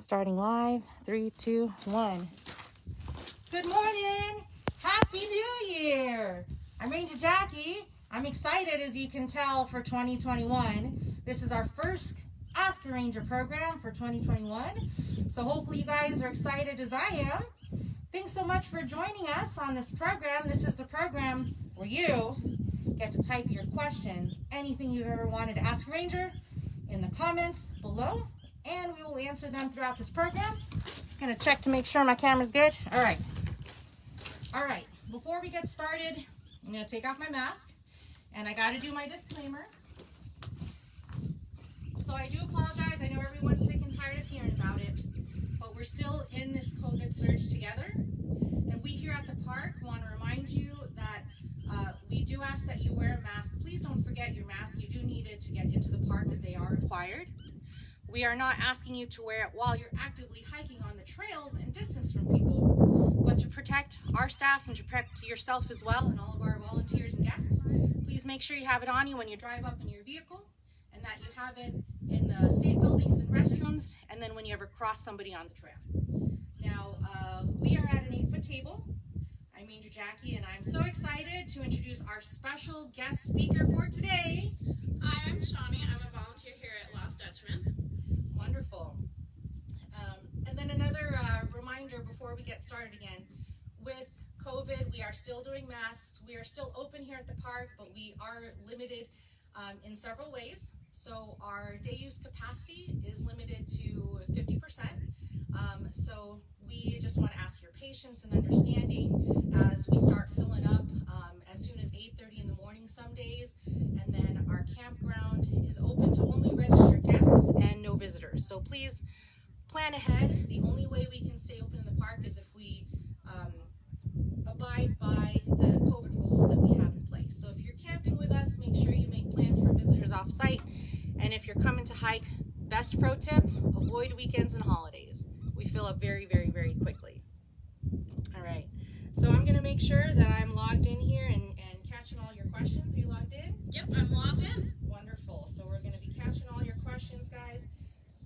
Starting live. 3, 2, 1. Good morning. Happy New Year. I'm Ranger Jackie. I'm excited, as you can tell, for 2021. This is our first Ask a Ranger program for 2021. So hopefully you guys are excited as I am. Thanks so much for joining us on this program. This is the program where you get to type your questions, anything you've ever wanted to ask a Ranger, in the comments below, and we will answer them throughout this program. Just gonna check to make sure my camera's good. All right. Before we get started, I'm gonna take off my mask, and I gotta do my disclaimer. So I do apologize. I know everyone's sick and tired of hearing about it, but we're still in this COVID surge together. And we here at the park want to remind you that we do ask that you wear a mask. Please don't forget your mask. You do need it to get into the park, as they are required. We are not asking you to wear it while you're actively hiking on the trails and distance from people, but to protect our staff and to protect yourself as well and all of our volunteers and guests. Please make sure you have it on you when you drive up in your vehicle, and that you have it in the state buildings and restrooms, and then when you ever cross somebody on the trail. Now, we are at an 8-foot table. I'm Ranger Jackie, and I'm so excited to introduce our special guest speaker for today. Hi, I'm Shawnee. I'm a volunteer here at Lost Dutchman. Wonderful. And then another reminder before we get started again. With COVID, we are still doing masks. We are still open here at the park, but we are limited in several ways. So our day use capacity is limited to 50%. So we just want to ask your patience and understanding as we start filling up as soon as 8:30 in the morning some days. And then our campground is open to only registered guests and no visitors. So please plan ahead. The only way we can stay open in the park is if we abide by the COVID rules that we have in place. So if you're camping with us, make sure you make plans for visitors off site. And if you're coming to hike, best pro tip, avoid weekends and holidays. We fill up very, very, very quickly. All right, so I'm gonna make sure that I'm logged in here and catching all your questions. Are you logged in? Yep, I'm logged in. Wonderful, so we're gonna be catching all your questions, guys.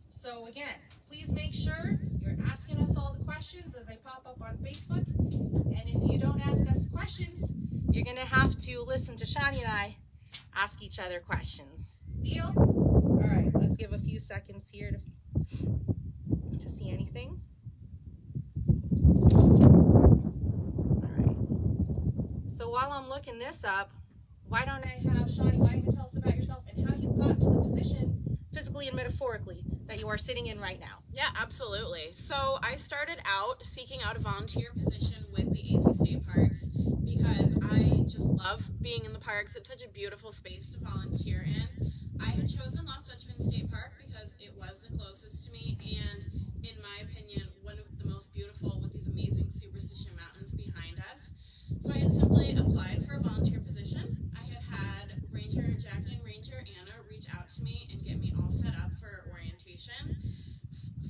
So again, please make sure you're asking us all the questions as they pop up on Facebook. And if you don't ask us questions, you're gonna have to listen to Shawnee and I ask each other questions. Deal? All right, let's give a few seconds here to see anything. All right. So while I'm looking this up, why don't I have Shawnee, why don't you tell us about yourself and how you got to the position, physically and metaphorically, that you are sitting in right now? Yeah, absolutely. So I started out seeking out a volunteer position with the AZ State Parks because I just love being in the parks. It's such a beautiful space to volunteer in. I had chosen Lost Dutchman State Park because it was the closest to me and, in my opinion, one of the most beautiful with these amazing superstition mountains behind us. So I had simply applied for a volunteer position. I had Ranger Jackie and Ranger Anna reach out to me and get me all set up for orientation.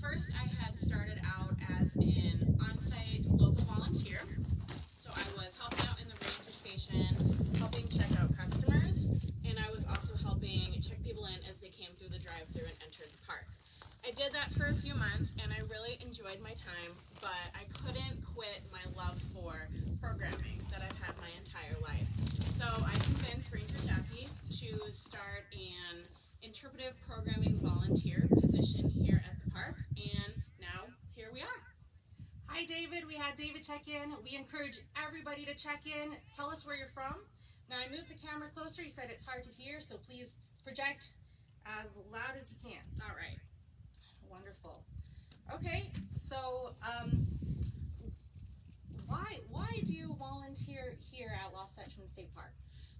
First, I had started out as an on-site local volunteer. So I was helping out in the ranger station, helping check out customers, and I was also helping check people in as they came through the drive-thru and entered the park. I did that for a few months, and I really enjoyed my time, but I couldn't quit my love for programming that I've had my entire life. So I convinced Ranger Jackie to start an interpretive programming volunteer position here at the park, and now here we are. Hi, David. We had David check in. We encourage everybody to check in. Tell us where you're from. Now, I moved the camera closer. You said it's hard to hear, so please project as loud as you can. All right. Wonderful. Okay, so why do you volunteer here at Lost Dutchman State Park?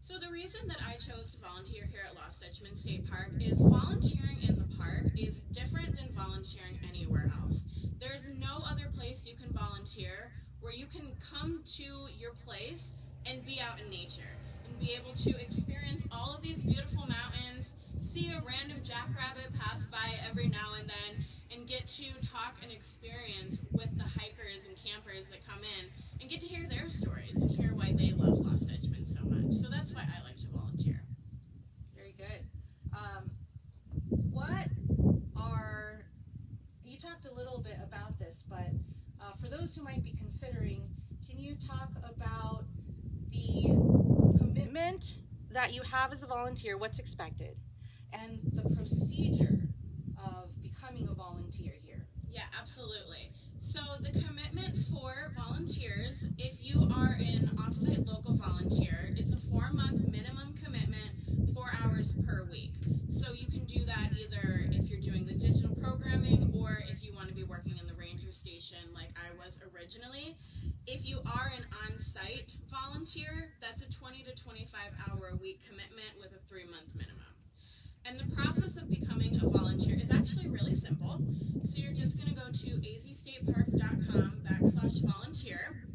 So the reason that I chose to volunteer here at Lost Dutchman State Park is volunteering in the park is different than volunteering anywhere else. There's no other place you can volunteer where you can come to your place and be out in nature and be able to experience all of these beautiful mountains, see a random jackrabbit pass by every now and then, and get to talk and experience with the hikers and campers that come in and get to hear their stories and hear why they love Lost Dutchman so much. So that's why I like to volunteer. Very good. What are talked a little bit about this, but for those who might be considering, can you talk about the commitment that you have as a volunteer, what's expected, and the procedure of becoming a volunteer here? Yeah, absolutely. So the commitment for volunteers, if you are an offsite local volunteer, it's a 4-month minimum commitment, 4 hours per week. So you can do that either if you're doing the digital programming or if you want to be working in the ranger station like I was originally. If you are an on-site volunteer, that's a 20 to 25 hour a week commitment with a 3-month minimum. And the process of becoming a volunteer is actually really simple. So you're just going to go to azstateparks.com/volunteer.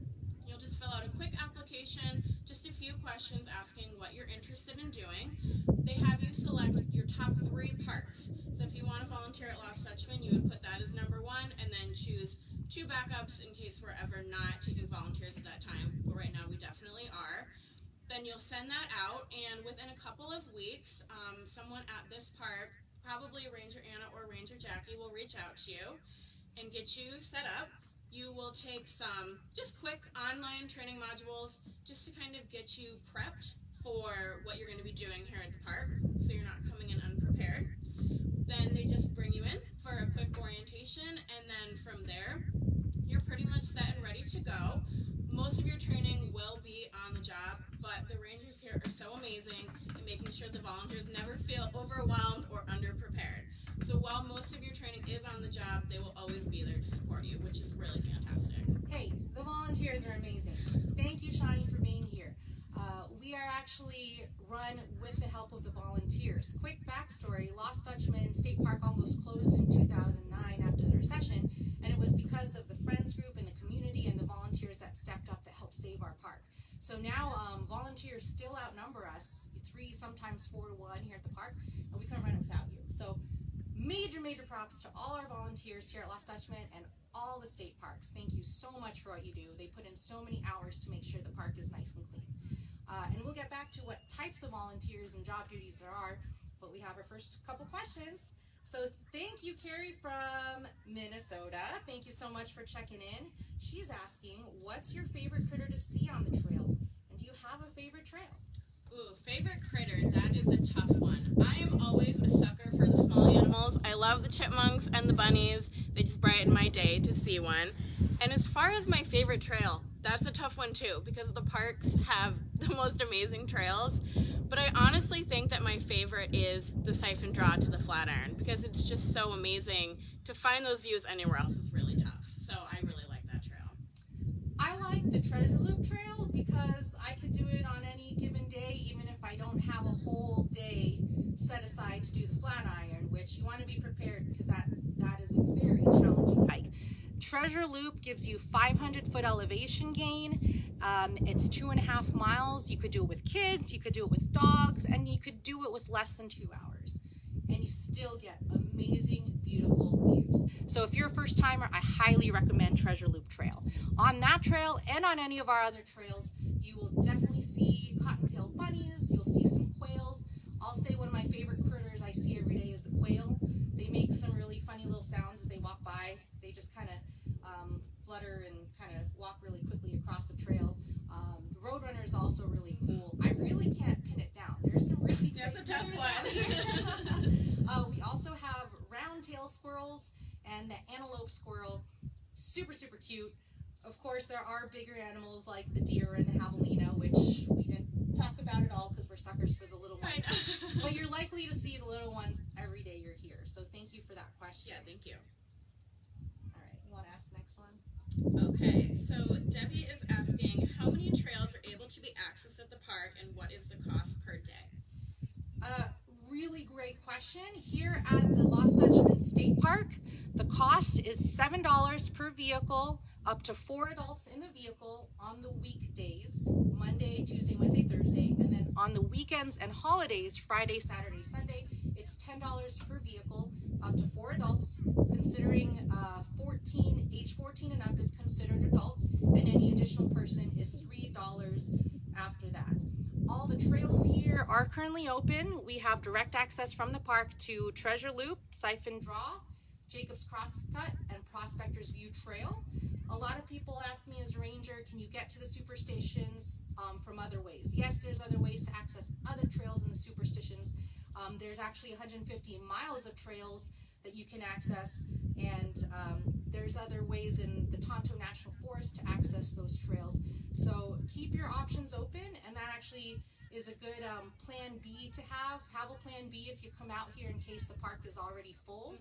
You'll just fill out a quick application, just a few questions asking what you're interested in doing. They have you select your top 3 parks. So if you want to volunteer at Lost Dutchman, you would put that as number 1 and then choose 2 backups in case we're ever not taking volunteers at that time. But right now we definitely are. Then you'll send that out, and within a couple of weeks, someone at this park, probably Ranger Anna or Ranger Jackie, will reach out to you and get you set up. You will take some just quick online training modules just to kind of get you prepped for what you're going to be doing here at the park, so you're not coming in unprepared. Then they just bring you in for a quick orientation, and then from there, you're pretty much set and ready to go. Most of your training will be on the job, but the rangers here are so amazing in making sure the volunteers never feel overwhelmed or underprepared. So while most of your training is on the job, they will always be there to support you, which is really fantastic. Hey, the volunteers are amazing. Thank you, Shawnee, for being here. We are actually run with the help of the volunteers. Quick backstory, Lost Dutchman State Park almost closed in 2009 after the recession, and it was because of the Friends group and the community and the volunteers that stepped up that helped save our park. So now volunteers still outnumber us, 3, sometimes 4 to 1 here at the park, and we couldn't run it without you. So major props to all our volunteers here at Lost Dutchman and all the state parks. Thank you so much for what you do. They put in so many hours to make sure the park is nice and clean. And we'll get back to what types of volunteers and job duties there are, but we have our first couple questions. So thank you, Carrie from Minnesota. Thank you so much for checking in. She's asking, what's your favorite critter to see on the trails? And do you have a favorite trail? Ooh, favorite critter, that is a tough one. I am always a sucker for the small animals. I love the chipmunks and the bunnies. They just brighten my day to see one. And as far as my favorite trail, that's a tough one too, because the parks have the most amazing trails. But I honestly think that my favorite is the Siphon Draw to the Flatiron, because it's just so amazing. To find those views anywhere else is really tough. So I really like that trail. I like the Treasure Loop Trail because I could do it on any given day, even if I don't have a whole day set aside to do the Flatiron, which you want to be prepared because that is a very challenging hike. Treasure Loop gives you 500-foot elevation gain. It's 2.5 miles. You could do it with kids, you could do it with dogs, and you could do it with less than 2 hours. And you still get amazing, beautiful views. So if you're a first timer, I highly recommend Treasure Loop Trail. On that trail and on any of our other trails, you will definitely see cottontail bunnies, you'll see some quails. I'll say one of my favorite critters I see every day is the quail. They make some really funny little sounds as they walk by. They just kind of flutter and kind of walk really quickly across the trail. The Roadrunner is also really cool. I really can't pin it down. There's some really great That's a tough one. We also have round-tailed squirrels and the antelope squirrel. Super cute. Of course, there are bigger animals like the deer and the javelina, which we didn't talk about at all because we're suckers for the little ones. But you're likely to see the little ones every day you're here. So thank you for that question. Yeah, thank you. All right, you want to ask the next one? Okay, so Debbie is asking how many trails are able to be accessed at the park and what is the cost per day? Really great question. Here at the Lost Dutchman State Park, the cost is $7 per vehicle, up to 4 adults in the vehicle on the weekdays, Monday, Tuesday, Wednesday, Thursday, and then on the weekends and holidays, Friday, Saturday, Sunday, it's $10 per vehicle, up to 4 adults, considering age 14 and up is considered adult, and any additional person is $3 after that. All the trails here are currently open. We have direct access from the park to Treasure Loop, Siphon Draw, Jacob's Crosscut and Prospector's View Trail. A lot of people ask me as a ranger, can you get to the superstitions from other ways? Yes, there's other ways to access other trails in the superstitions. There's actually 150 miles of trails that you can access, and there's other ways in the Tonto National Forest to access those trails. So keep your options open, and that actually is a good plan B to have. Have a plan B if you come out here in case the park is already full.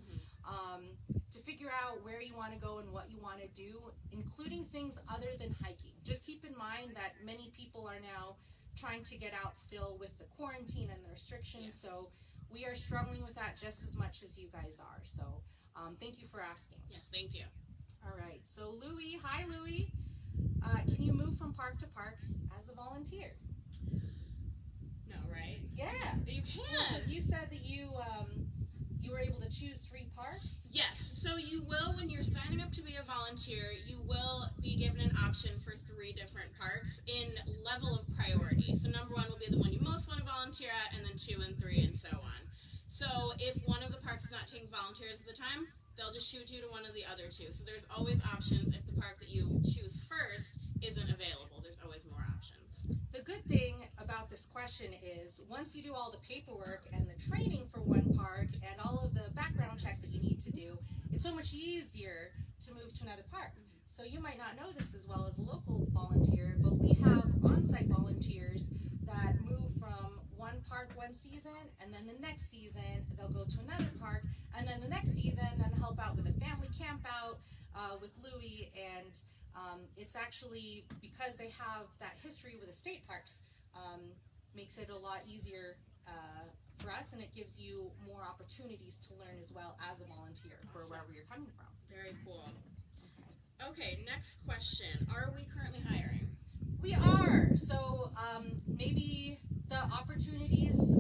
To figure out where you want to go and what you want to do, including things other than hiking. Just keep in mind that many people are now trying to get out still with the quarantine and the restrictions, Yes. so we are struggling with that just as much as you guys are. So thank you for asking. Yes, thank you. All right, so Louie, hi Louie. Can you move from park to park as a volunteer? No, right? Yeah. You can. Because you said that you were able to choose 3 parks. Yes, so you will, when you're signing up to be a volunteer, you will be given an option for 3 different parks in level of priority. So number 1 will be the one you most want to volunteer at, and then 2 and 3 and so on. So if one of the parks is not taking volunteers at the time, they'll just shoot you to one of the other 2. So there's always options if the park that you choose first isn't available. There's always more options. The good thing about this question is once you do all the paperwork and the training for one park and all of the background check that you need to do, it's so much easier to move to another park. So you might not know this as well as a local volunteer, but we have on-site volunteers that move from one park one season, and then the next season they'll go to another park, and then the next season then help out with a family camp out with Louie. And it's actually, because they have that history with the state parks, makes it a lot easier for us, and it gives you more opportunities to learn as well as a volunteer for wherever you're coming from. Very cool. Okay, next question. Are we currently hiring? We are. So maybe the opportunities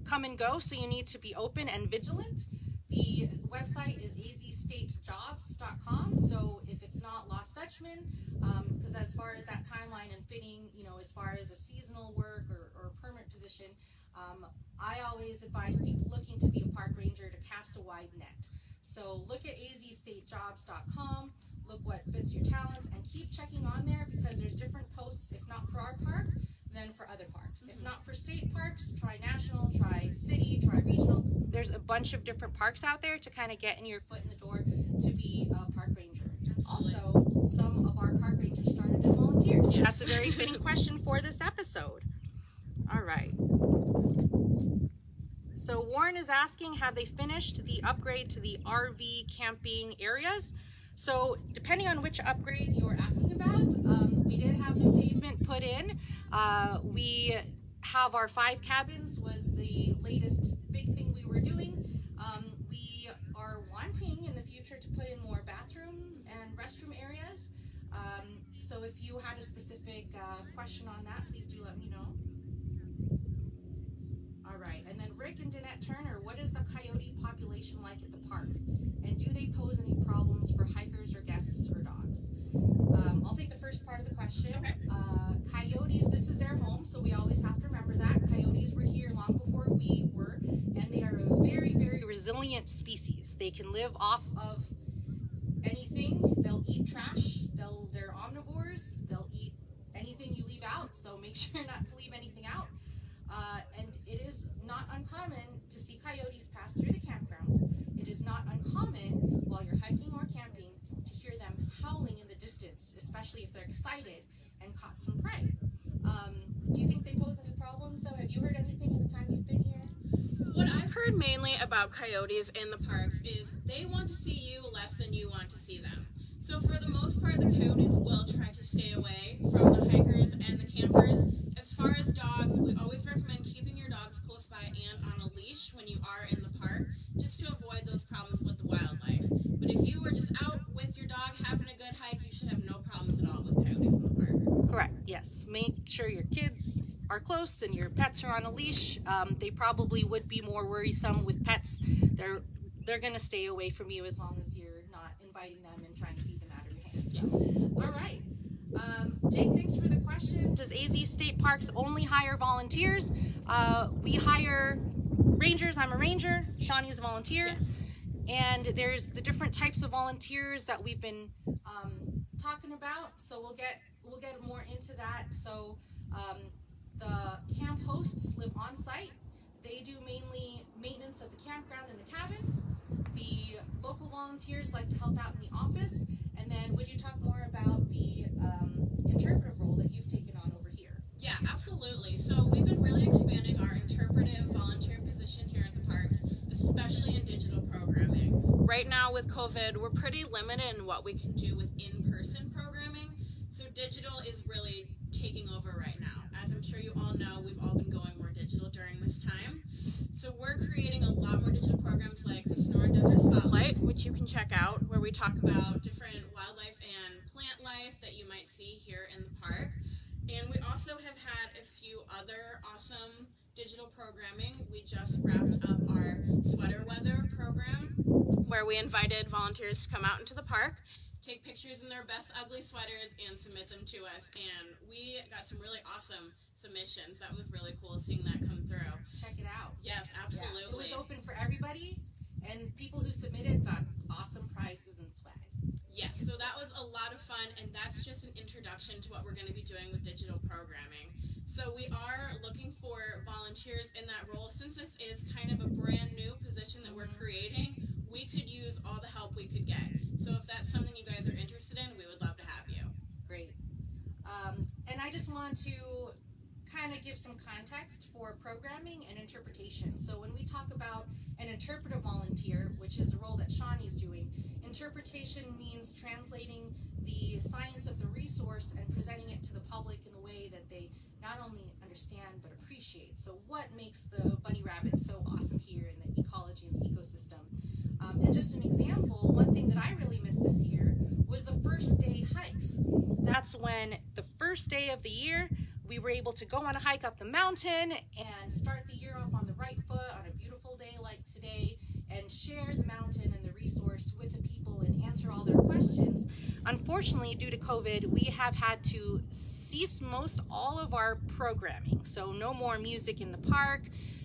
come and go, so you need to be open and vigilant. The website is azstatejobs.com, so if it's not Lost Dutchman, because as far as that timeline and fitting, as far as a seasonal work or permanent position, I always advise people looking to be a park ranger to cast a wide net. So look at azstatejobs.com, look what fits your talents, and keep checking on there, because there's different posts, if not for our park, then for other parks. If not for state parks, try national, try city, try regional. There's a bunch of different parks out there to kind of get in your foot in the door to be a park ranger. Also, some of our park rangers started as volunteers. Yes. That's a very fitting question for this episode. All right. So Warren is asking, have they finished the upgrade to the RV camping areas? So depending on which upgrade you're asking about, we did have new pavement put in. We have our 5 cabins was the latest big thing we were doing. We are wanting in the future to put in more bathroom and restroom areas. So if you had a specific question on that, please do let me know. All right, and then Rick and Danette Turner, what is the coyote population like at the park? And do they pose any problems for hikers or guests or dogs? I'll take the first part of the question. Okay. Coyotes, this is their home, so we always have to remember that. Coyotes were here long before we were, and they are a very, very resilient species. They can live off of anything. They'll eat trash. They're omnivores. They'll eat anything you leave out, so make sure not to leave anything out. And it is not uncommon to see coyotes pass through the campground. It is not uncommon while you're hiking or camping to hear them howling in the distance, especially if they're excited and caught some prey. Do you think they pose any problems though? Have you heard anything in the time you've been here? What I've heard mainly about coyotes in the parks is they want to see you less than you want to see them. So for the most part, the coyotes will try to stay away from the hikers and the campers. As far as dogs, we always recommend keeping your dogs close by and on a leash when you are in the park, just to avoid those problems with the wildlife. But if you were just out with your dog having a good hike, you should have no problems at all with coyotes in the park. Correct, yes. Make sure your kids are close and your pets are on a leash. They probably would be more worrisome with pets. They're going to stay away from you as long as you're not inviting them and trying to feed them out of your hands. Yes. All right. Jake, thanks for the question. Does AZ State Parks only hire volunteers? We hire rangers. I'm a ranger. Shawnee's a volunteer. Yes. And there's the different types of volunteers that we've been talking about. So we'll get more into that. So the camp hosts live on site. They do mainly maintenance of the campground and the cabins. The local volunteers like to help out in the office. And then would you talk more about the interpretive role that you've taken on over here? Yeah, absolutely. So we've been really expanding our interpretive volunteer position here at the parks, especially in digital programming. Right now with COVID, we're pretty limited in what we can do with in-person programming. So digital is really taking over right now. As I'm sure you all know, we've all been going more digital during this time. So we're creating a lot more digital programs like the Sonoran Desert Spotlight, which you can check out, where we talk about different wildlife and plant life that you might see here in the park. And we also have had a few other awesome digital programming. We just wrapped up our sweater weather program, where we invited volunteers to come out into the park, take pictures in their best ugly sweaters, and submit them to us. And we got some really awesome submissions. That was really cool seeing that come through. Check it out. Yes, absolutely. Yeah. It was open for everybody, and people who submitted got awesome prizes and swag. Yes, so that was a lot of fun, and that's just an introduction to what we're going to be doing with digital programming. So we are looking for volunteers in that role. Since this is kind of a brand new position that we're creating, we could use all the help we could get. So if that's something you guys are interested in, we would love to have you. Great. And I just want to kind of give some context for programming and interpretation. So when we talk about an interpretive volunteer, which is the role that Shawnee's doing, interpretation means translating the science of the resource and presenting it to the public in the way that they not only understand but appreciate. So what makes the bunny rabbit so awesome here in the ecology and the ecosystem? And just an example, one thing that I really missed this year was the first day hikes. That's when the first day of the year we were able to go on a hike up the mountain and start the year off on the right foot on a beautiful day like today and share the mountain and the resource with the people and answer all their questions. Unfortunately, due to COVID, we have had to cease most all of our programming. So no more music in the park,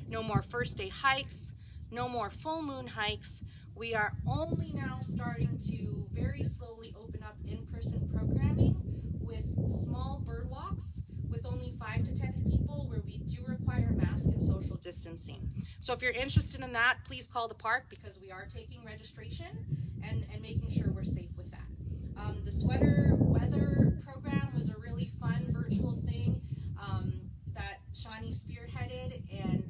no more first day hikes, no more full moon hikes. We are only now starting to very slowly open up in-person programming with small bird walks with only 5 to 10 people, where we do require mask and social distancing. So if you're interested in that, please call the park, because we are taking registration and making sure we're safe with that. The sweater weather program was a really fun virtual thing that Shawnee spearheaded, and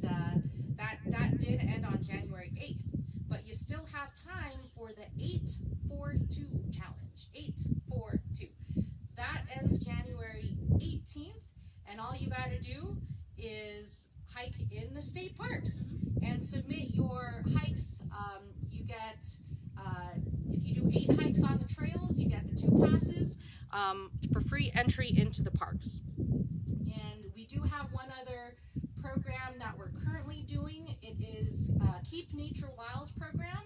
that did end on January 8th. But you still have time for the 8-4-2 challenge. 8-4-2. That ends January 18th, and all you got to do is hike in the state parks and submit your hikes. You get, if you do 8 hikes on the trails, you get the 2 passes for free entry into the parks. And we do have one other program that we're currently doing. It is Keep Nature Wild program,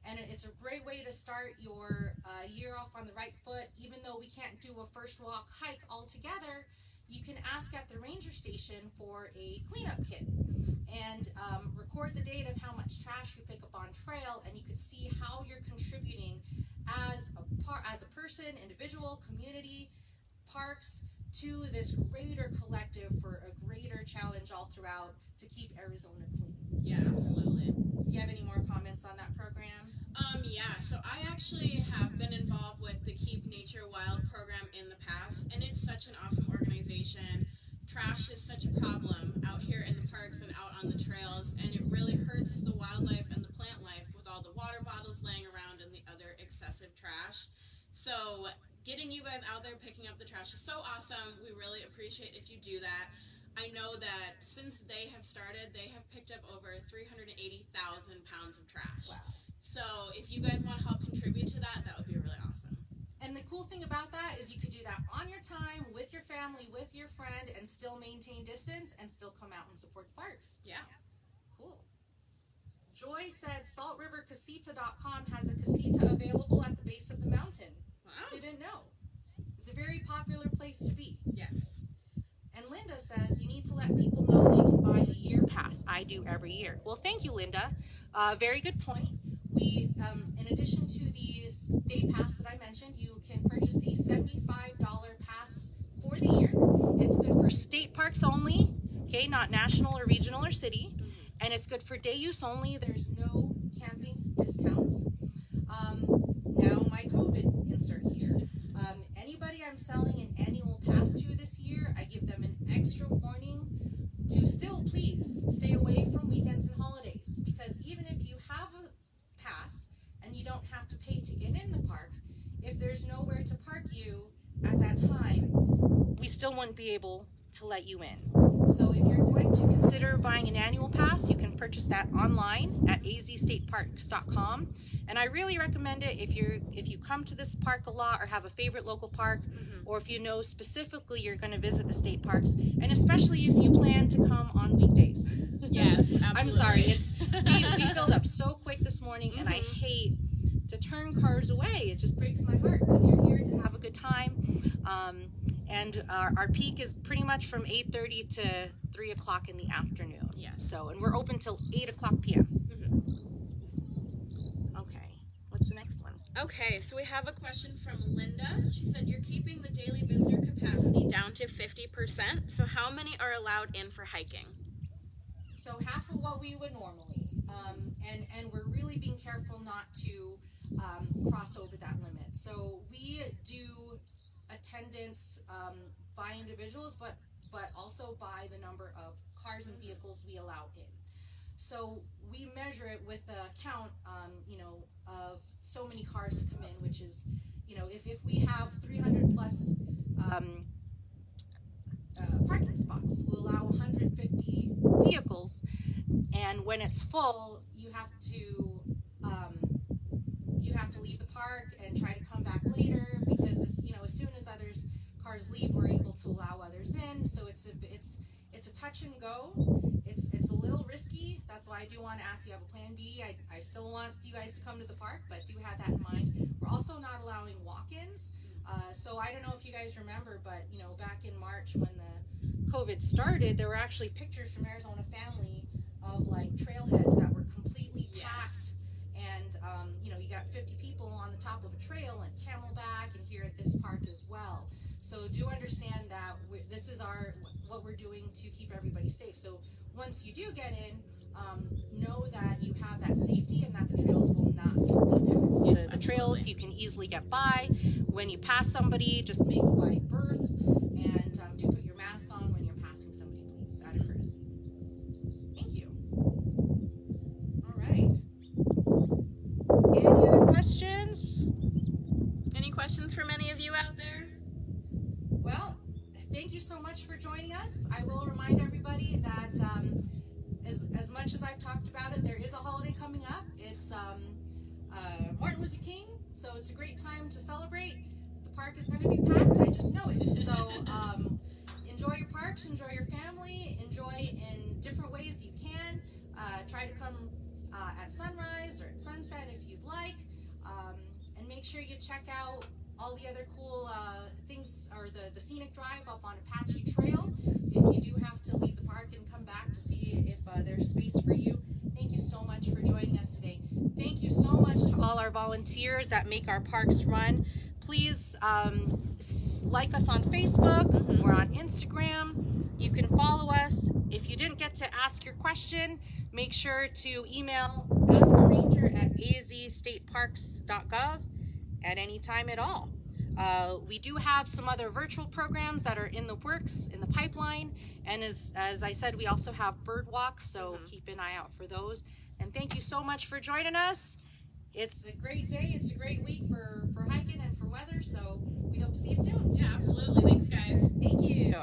and it's a great way to start your year off on the right foot. Even though we can't do a first walk hike all together, you can ask at the ranger station for a cleanup kit and record the date of how much trash you pick up on trail, and you can see how you're contributing as a person, individual, community, parks, to this greater collective for a greater challenge all throughout to keep Arizona clean. Yeah, absolutely. Do you have any more comments on that program? Yeah, so I actually have been involved with the Keep Nature Wild program in the past, and it's such an awesome organization. Trash is such a problem out here in the parks and out on the trails, and it really hurts the wildlife and the plant life with all the water bottles laying around and the other excessive trash. So getting you guys out there picking up the trash is so awesome. We really appreciate if you do that. I know that since they have started, they have picked up over 380,000 pounds of trash. Wow. So if you guys want to help contribute to that, that would be really awesome. And the cool thing about that is you could do that on your time, with your family, with your friend, and still maintain distance and still come out and support the parks. Yeah. Cool. Joy said saltrivercasita.com has a casita available at the base of the mountain. Wow. Didn't know. It's a very popular place to be. Yes. And Linda says you need to let people know they can buy a year pass. I do every year. Well, thank you, Linda. Very good point. We, in addition to the day pass that I mentioned, you can purchase a $75 pass for the year. It's good for state parks only, okay, not national or regional or city, and it's good for day use only. There's no camping discounts. Now my COVID insert here. Anybody I'm selling an annual pass to this year, I give them an extra warning to still please stay away from weekends and holidays, because even if you have a pass and you don't have to pay to get in the park, if there's nowhere to park you at that time, we still wouldn't be able to let you in. So if you're going to consider buying an annual pass, you can purchase that online at azstateparks.com. And I really recommend it if you come to this park a lot or have a favorite local park, or if you know specifically you're going to visit the state parks, and especially if you plan to come on weekdays. Yes, absolutely. I'm sorry, we filled up so quick this morning, and I hate to turn cars away. It just breaks my heart because you're here to have a good time. And our peak is pretty much from 8:30 to 3 o'clock in the afternoon. Yes. So, and we're open till 8 o'clock p.m. Okay, what's the next one? Okay, so we have a question from Linda. She said you're keeping the daily visitor capacity down to 50%. So how many are allowed in for hiking? So half of what we would normally, and we're really being careful not to cross over that limit. So we do attendance by individuals, but also by the number of cars and vehicles we allow in. So we measure it with a count, of so many cars to come in, which is, if we have 300 plus parking spots, we'll allow 150 vehicles, and when it's full, you have to leave the park and try to come back later, because as soon as cars leave, we're able to allow others in. So it's a touch and go. It's a little risky. That's why I do want to ask you have a plan B. I still want you guys to come to the park, but do have that in mind. We're also not allowing walk-ins. So I don't know if you guys remember, but back in March when the COVID started, there were actually pictures from Arizona Family of like trailheads that were completely packed, and you got 50 people on the top of a trail and camelback, and here at this park as well. So do understand that this is what we're doing to keep everybody safe. So once you do get in, know that you have that safety and that the trails will not be packed. Yes, the trails you can easily get by. When you pass somebody, just make a wide berth, and do put your mask on when you're passing somebody, please, out of courtesy. Thank you. All right. Any other questions? Any questions from any of you out there? Well, thank you so much for joining us. I will remind everybody that as much as I've talked about it, there is a holiday coming up. It's Martin Luther King, so it's a great time to celebrate. The park is going to be packed, I just know it. So enjoy your parks, enjoy your family, enjoy in different ways you can. Try to come at sunrise or at sunset if you'd like, and make sure you check out all the other cool things, or the scenic drive up on Apache Trail if you do have to leave the park and come back to see if there's space for you. Thank you so much for joining us today. Thank you so much to all our volunteers that make our parks run. Please like us on Facebook. We're on Instagram. You can follow us. If you didn't get to ask your question, make sure to email askaranger@azstateparks.gov at any time at all. We do have some other virtual programs that are in the works, in the pipeline, and as I said, we also have bird walks, so keep an eye out for those. And thank you so much for joining us. It's a great day, it's a great week for hiking and for weather, so we hope to see you soon. Yeah, absolutely. Thanks, guys. Thank you.